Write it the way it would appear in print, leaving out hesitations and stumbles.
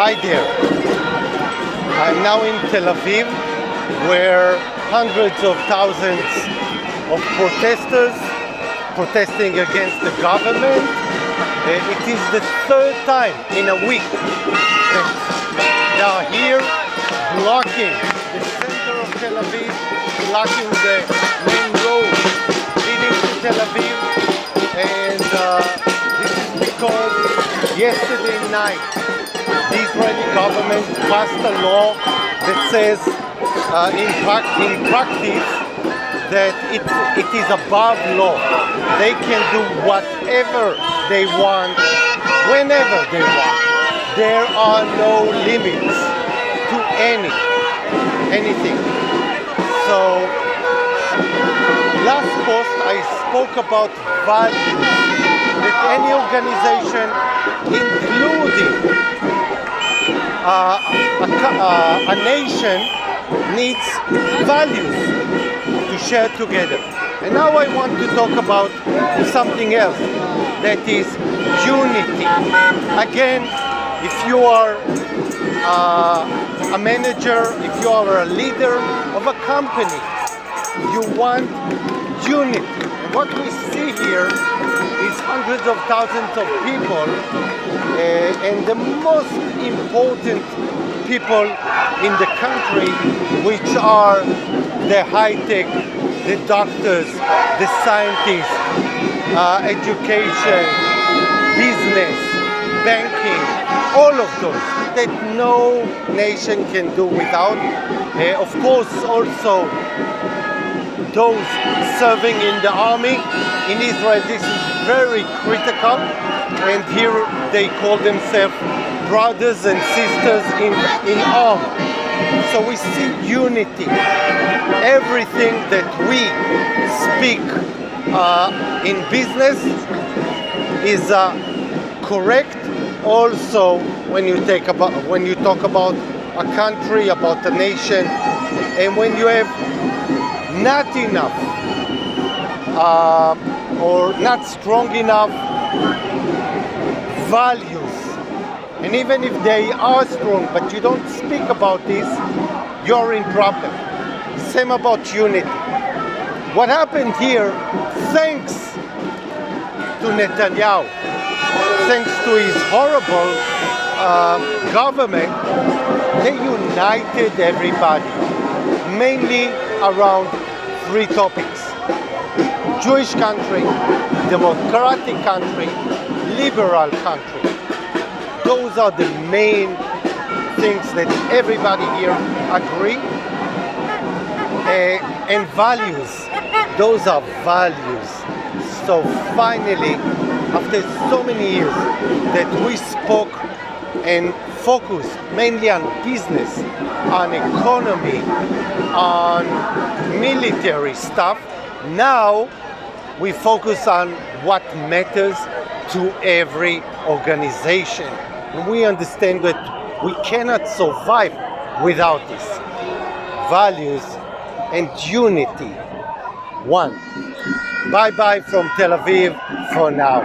Hi there. I'm now in Tel Aviv, where hundreds of thousands of protesters protesting against the government. It is the third time in a week that they are here blocking the center of Tel Aviv, blocking the main road leading to Tel Aviv, and this is because yesterday night the Israeli government passed a law that says in practice that it is above law. They can do whatever they want, whenever they want. There are no limits to anything. So, last post I spoke about values, that any organization, including a nation, needs values to share together. And now I want to talk about something else, that is unity. Again, if you are a manager, if you are a leader of a company, you want unity. And what we see here is hundreds of thousands of people, and the most important people in the country, which are the high-tech, the doctors, the scientists, education, business, banking, all of those that no nation can do without. Of course, also those serving in the army. In Israel, this is very critical, and here they call themselves brothers and sisters in arms. So we see unity. Everything that we speak in business is correct. Also, when you talk about a country, about a nation, and when you have not enough or not strong enough values, and even if they are strong, but you don't speak about this, you're in problem. Same about unity. What happened here, thanks to Netanyahu, thanks to his horrible government, they united everybody, mainly around three topics: Jewish country, democratic country, liberal country. Those are the main things that everybody here agree. And values, those are values. So finally, after so many years that we spoke and focused mainly on business, on economy, on military stuff, now we focus on what matters to every organization. And we understand that we cannot survive without this. Values and unity. One. Bye-bye from Tel Aviv for now.